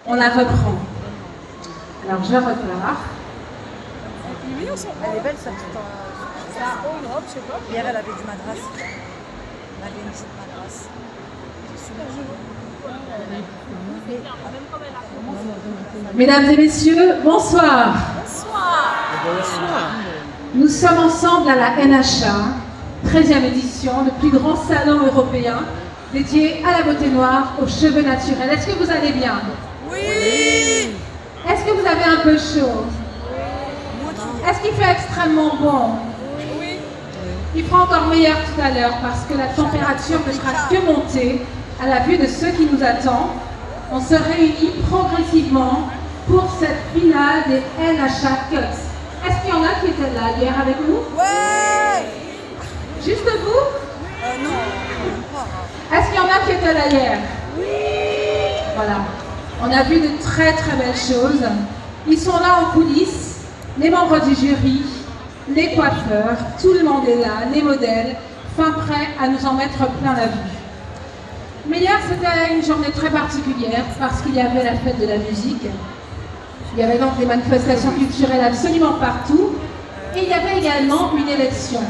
On la reprend. Alors je repars. Elle est belle sa petite une robe, je sais pas. Hier elle avait du madras. Elle avait une petite madras. Mesdames et messieurs, bonsoir. Bonsoir. Bonsoir. Nous sommes ensemble à la NHA, 13e édition, le plus grand salon européen dédié à la beauté noire, aux cheveux naturels. Est-ce que vous allez bien? Oui. Est-ce que vous avez un peu chaud? Est-ce qu'il fait extrêmement bon? Oui. Il fera encore meilleur tout à l'heure parce que la température ne fera que monter à la vue de ceux qui nous attendent. On se réunit progressivement pour cette finale des NHA Cuts. Est-ce qu'il y en a qui étaient là hier avec nous? Ouais. Juste vous? Non, pas. Est-ce qu'il y en a qui étaient là hier? Oui. Voilà. On a vu de très très belles choses. Ils sont là en coulisses, les membres du jury, les coiffeurs, tout le monde est là, les modèles, fin prêts à nous en mettre plein la vue. Mais hier, c'était une journée très particulière parce qu'il y avait la fête de la musique. Il y avait donc des manifestations culturelles absolument partout. Et il y avait également une élection.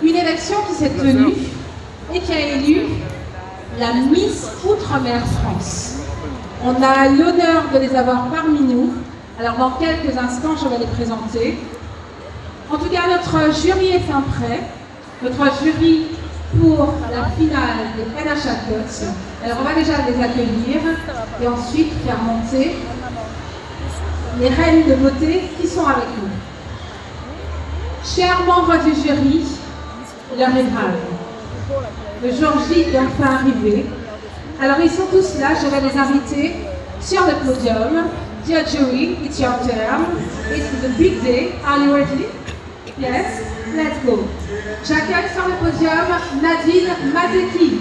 Une élection qui s'est tenue et qui a élu la Miss Outre-mer France. On a l'honneur de les avoir parmi nous. Alors dans quelques instants, je vais les présenter. En tout cas, notre jury est fin prêt. Notre jury pour la finale des NHA Cuts. Alors on va déjà les accueillir et ensuite faire monter les reines de beauté qui sont avec nous. Chers membres du jury, l'heure est grave. Le jour J est enfin arrivé. Alors ils sont tous là, je vais les inviter sur le podium. Dear jury, it's your turn. It's the big day. Are you ready? Yes? Let's go. J'accueille sur le podium Nadine Mateki.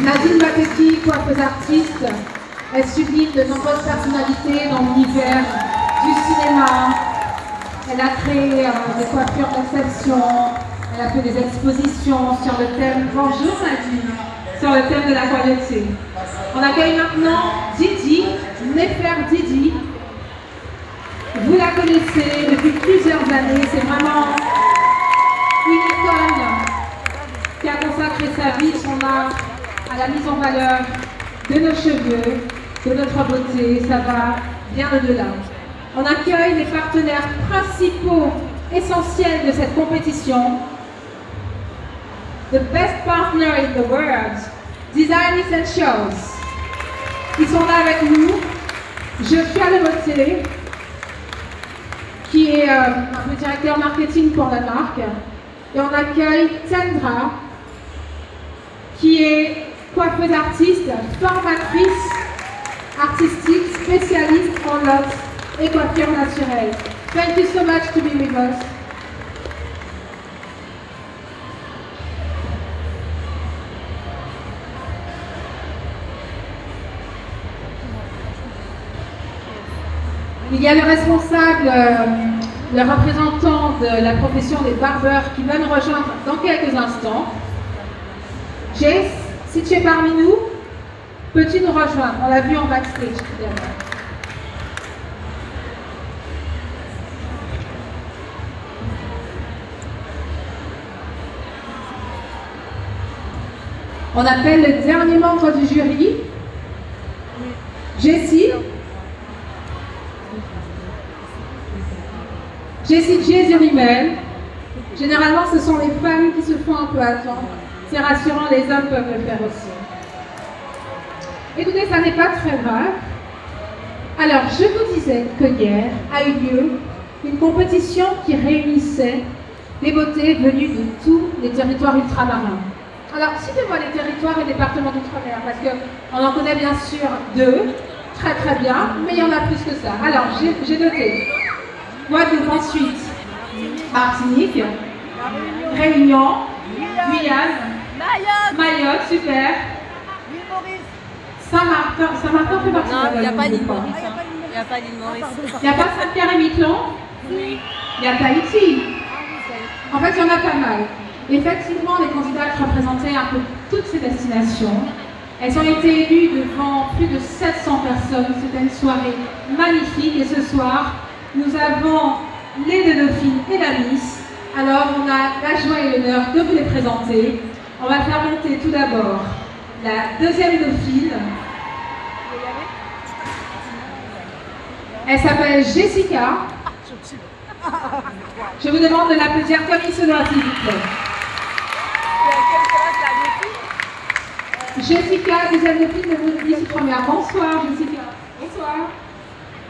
Nadine Mateki, coiffeuse artiste, elle sublime de nombreuses personnalités dans l'univers du cinéma. Elle a créé des coiffures d'exception, elle a fait des expositions sur le thème, bonjour Nadine, sur le thème de la royauté. On accueille maintenant Didi, Nefer Didi. Vous la connaissez depuis plusieurs années, c'est vraiment une icône qui a consacré sa vie, son art à la mise en valeur de nos cheveux, de notre beauté, ça va bien au-delà. On accueille les partenaires principaux, essentiels de cette compétition. The best partner in the world, Design Essentials. Ils sont là avec nous. Je suis à la beauté, qui est un peu directeur marketing pour la marque. Et on accueille Sandra, qui est coiffeuse artiste, formatrice artistique, spécialiste en locks et coiffure naturelle. Thank you so much to be with us. Il y a le responsable, le représentant de la profession des barbeurs qui va nous rejoindre dans quelques instants. Jess, si tu es parmi nous, peux-tu nous rejoindre? On l'a vu en backstage tout à l'heure. On appelle le dernier membre du jury, Jessie. Jessie J. Généralement, ce sont les femmes qui se font un peu attendre. C'est rassurant, les hommes peuvent le faire aussi. Écoutez, ça n'est pas très grave. Alors, je vous disais que hier a eu lieu une compétition qui réunissait des beautés venues de tous les territoires ultramarins. Alors, citez-moi les territoires et départements d'outre-mer, parce qu'on en connaît bien sûr 2, très très bien, mais il y en a plus que ça. Alors, j'ai noté. Guadeloupe ensuite, Martinique, Réunion, Guyane, Mayotte, super. Saint-Martin fait partie de la Guadeloupe. Non, il n'y a pas l'île Maurice. Il n'y a pas l'île Maurice. Il n'y a pas Saint-Pierre-et-Miquelon? Oui. Il y a Tahiti. En fait, il y en a pas mal. Effectivement, les candidats représentaient un peu toutes ces destinations. Elles ont été élues devant plus de 700 personnes. C'était une soirée magnifique. Et ce soir, nous avons les deux dauphines et la Miss. Alors, on a la joie et l'honneur de vous les présenter. On va faire monter tout d'abord la deuxième dauphine. Elle s'appelle Jessica. Je vous demande de l'applaudir comme il se doit, s'il vous plaît. Jessica, deuxième dauphine de Miss Outre-mer. Bonsoir, Jessica. Bonsoir.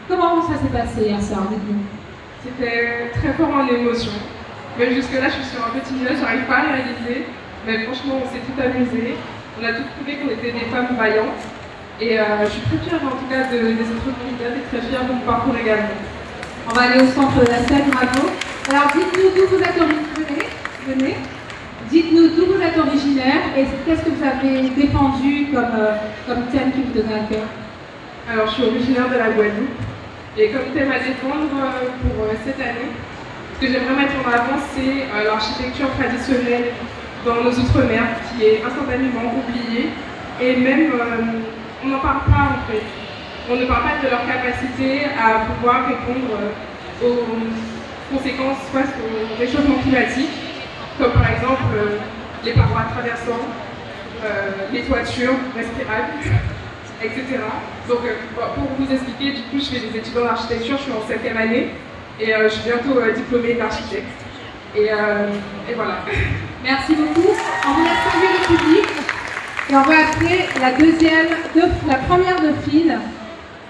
Comment ça s'est passé hier soir, dites-nous? C'était très fort en émotion. Mais jusque-là, je suis un peu timide, j'arrive pas à réaliser. Mais franchement, on s'est tout amusé. On a tout prouvé qu'on était des femmes vaillantes. Et je suis très fière en tout cas des autres candidats et très fière de mon parcours également. On va aller au centre de la scène, bravo. Alors dites-nous d'où vous êtes originaire. Venez. Dites-nous d'où vous êtes originaire et qu'est-ce que vous avez défendu comme thème qui vous donnait à cœur. Alors je suis originaire de la Guadeloupe. Et comme thème à défendre pour cette année, ce que j'aimerais mettre en avant, c'est l'architecture traditionnelle dans nos Outre-mer, qui est instantanément oubliée. Et même, on n'en parle pas en fait. On ne parle pas de leur capacité à pouvoir répondre aux conséquences face au réchauffement climatique, comme par exemple les parois traversantes, les toitures respirables, etc. Donc pour vous expliquer, du coup je fais des études en architecture, je suis en 7e année et je suis bientôt diplômée d'architecte. Et voilà. Merci beaucoup. On vous laisse saluer le public. Et on va appeler la première dauphine.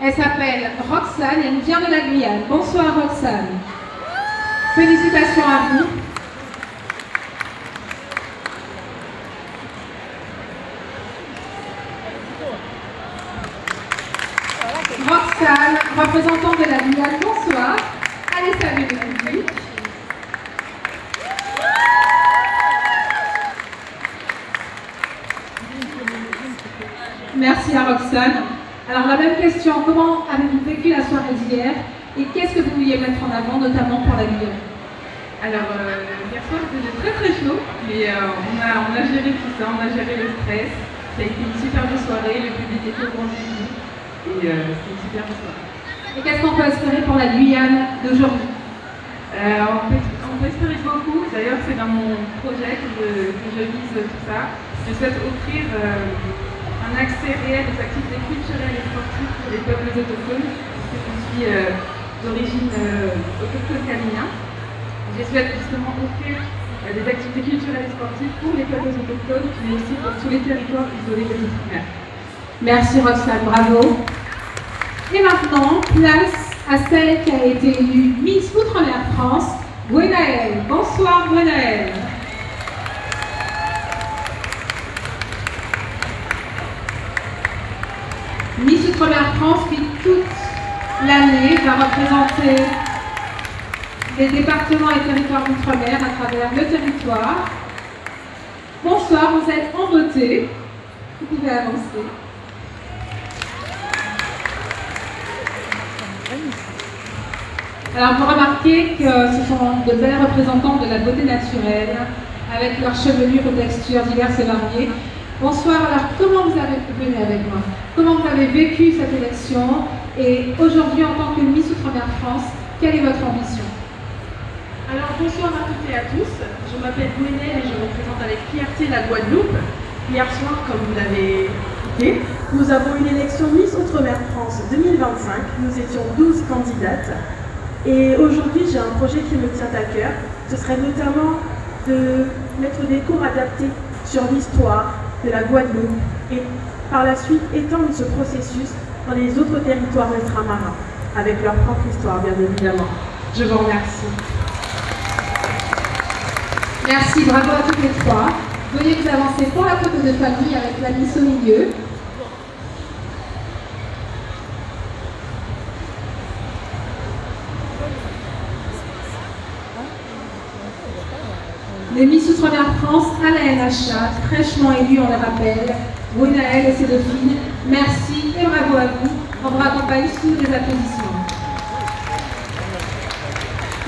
Elle s'appelle Roxane et elle vient de la Guyane. Bonsoir Roxane. Félicitations à vous. Roxane, représentante de la Guyane, bonsoir. Allez saluer le public. Merci à Roxane. Alors la même question, comment avez-vous vécu la soirée d'hier et qu'est-ce que vous vouliez mettre en avant, notamment pour la Guyane? Alors hier soir c'était très très chaud, mais on a géré tout ça, on a géré le stress. Ça a été une superbe soirée, le public était au rendez-vous et c'était une superbe soirée. Et qu'est-ce qu'on peut espérer pour la Guyane d'aujourd'hui? On peut espérer beaucoup, d'ailleurs c'est dans mon projet que je vise tout ça. Je souhaite offrir un accès réel aux activités culturelles et sportives pour les peuples autochtones, puisque je suis d'origine autochtone camina. Je souhaite justement offrir des activités culturelles et sportives pour les peuples autochtones, mais aussi pour tous les territoires isolés des Outre-mer. Merci Roxane, bravo. Et maintenant, place à celle qui a été élue Miss Outre-mer France, Gwenaëlle. Bonsoir Gwenaëlle. Miss Outre-mer France qui toute l'année va représenter les départements et territoires d'outre-mer à travers le territoire. Bonsoir, vous êtes en beauté. Vous pouvez avancer. Alors vous remarquez que ce sont de belles représentantes de la beauté naturelle avec leurs chevelures aux textures diverses et variées. Bonsoir, alors comment vous avez venu avec moi? Comment vous avez vécu cette élection? Et aujourd'hui, en tant que Miss Outre-mer France, quelle est votre ambition? Alors bonsoir à toutes et à tous, je m'appelle Gwenaëlle et je représente avec fierté la Guadeloupe. Hier soir, comme vous l'avez écouté, nous avons une élection Miss Outre-mer France 2025. Nous étions 12 candidates. Et aujourd'hui, j'ai un projet qui me tient à cœur. Ce serait notamment de mettre des cours adaptés sur l'histoire de la Guadeloupe et par la suite étendre ce processus dans les autres territoires ultramarins, avec leur propre histoire, bien évidemment. Je vous remercie. Merci, bravo à toutes les trois. Veuillez vous avancer pour la photo de famille avec la Miss au milieu. Les Miss Outre-mer France à la NHA, fraîchement élues, on le rappelle, Gwenaëlle et ses dauphines, merci et bravo à vous. On vous raccompagne sous les applaudissements.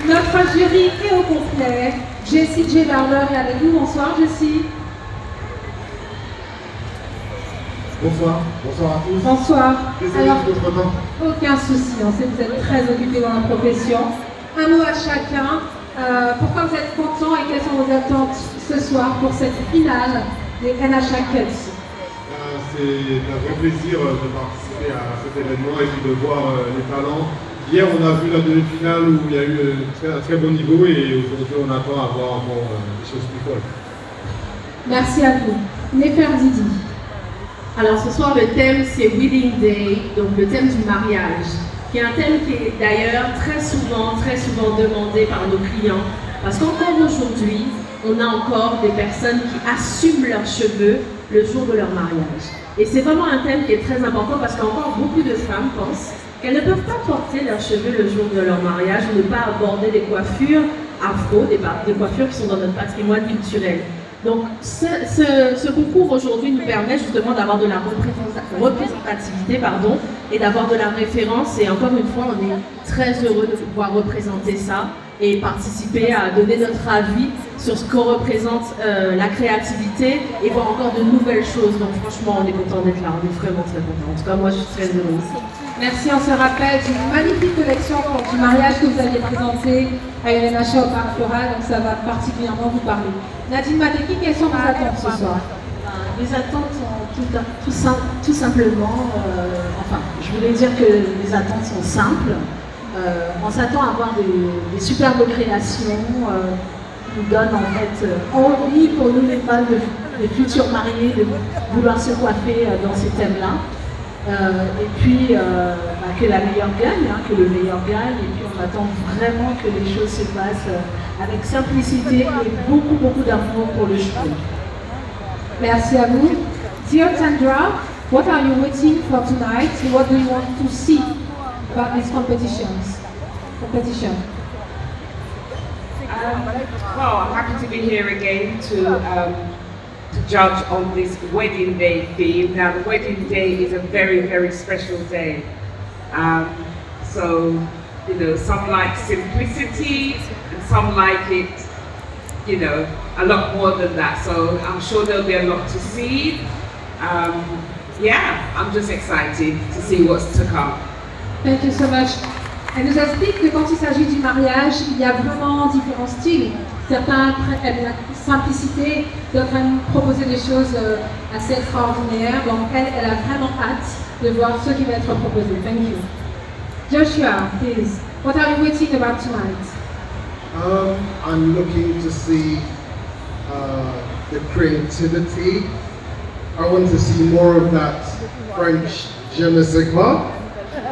Notre jury est au complet. Jessie J. Barber est avec nous. Bonsoir Jessie. Bonsoir, bonsoir à tous. Bonsoir. Désolé Alors, de votre temps. aucun souci, on sait que vous êtes très occupés dans la profession. Un mot à chacun. Pourquoi vous êtes content et quelles sont vos attentes ce soir pour cette finale des NHA Cuts? C'est un vrai plaisir de participer à cet événement et puis de voir les talents. Hier, on a vu la demi-finale où il y a eu un très bon niveau et aujourd'hui, on attend à voir encore des choses plus folles. Merci à vous. Nefertiti. Alors ce soir, le thème c'est Wedding Day, donc le thème du mariage, qui est un thème qui est d'ailleurs très souvent demandé par nos clients. Parce qu'encore aujourd'hui, on a encore des personnes qui assument leurs cheveux le jour de leur mariage. Et c'est vraiment un thème qui est très important parce qu'encore beaucoup de femmes pensent qu'elles ne peuvent pas porter leurs cheveux le jour de leur mariage ou ne pas aborder des coiffures afro, des coiffures qui sont dans notre patrimoine culturel. Donc ce concours aujourd'hui nous permet justement d'avoir de la représentativité et d'avoir de la référence. Et encore une fois, on est très heureux de pouvoir représenter ça et participer à donner notre avis sur ce qu'on représente la créativité et voir encore de nouvelles choses. Donc franchement, on est content d'être là, on est vraiment très content. En tout cas, moi, je suis très heureuse. Merci, on se rappelle d'une magnifique collection du mariage que vous aviez présenté à une NHA au Parc Floral, donc ça va particulièrement vous parler. Nadine Madeki, quelles sont vos attentes ce soir? Les attentes sont tout simplement, je voulais dire que les attentes sont simples. On s'attend à avoir des superbes créations qui nous donnent en fait envie pour nous les fans, les futurs mariés, de vouloir se coiffer dans ces thèmes-là. Et puis que la meilleure gagne, que le meilleur gagne, et puis on attend vraiment que les choses se passent avec simplicité et beaucoup d'amour pour le cheveu. Merci à vous. Dear Tandra, what are you waiting for tonight? What do you want to see about these competition? Well, I'm happy to be here again to judge on this wedding day theme. Now, the wedding day is a very special day. So, you know, some like simplicity and some like it, you know, a lot more than that. So I'm sure there'll be a lot to see. Yeah, I'm just excited to see what's to come. Thank you so much. Elle nous explique que quand il s'agit du mariage, il y a vraiment différents styles. Certains aiment la simplicité, d'autres aiment proposer des choses assez extraordinaires. Donc elle a vraiment hâte de voir ce qui va être proposé. Thank you. Joshua, please, what are you waiting about tonight? I'm looking to see the creativity. I want to see more of that French je ne sais quoi.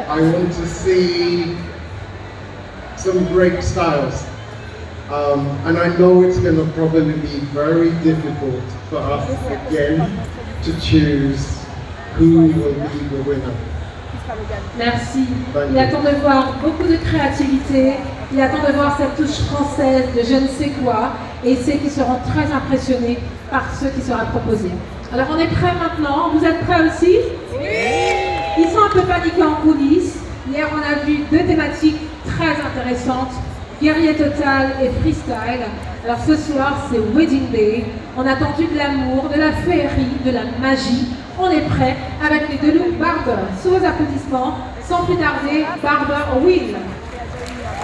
I want to see some great styles. And I know it's going to probably be very difficult for us again to choose who will be the winner. Merci. Il attend de voir beaucoup de créativité, il attend de voir cette touche française de je ne sais quoi, et il sait qu'ils seront très impressionnés par ce qui sera proposé. Alors on est prêts maintenant, vous êtes prêts aussi? Oui. Ils sont un peu paniqués en coulisses. Hier on a vu deux thématiques très intéressantes, guerrier total et freestyle. Alors ce soir c'est Wedding Day, on a attendu de l'amour, de la féerie, de la magie. On est prêt avec les deux loups Barber. Sous vos applaudissements, sans plus tarder, Barber Will.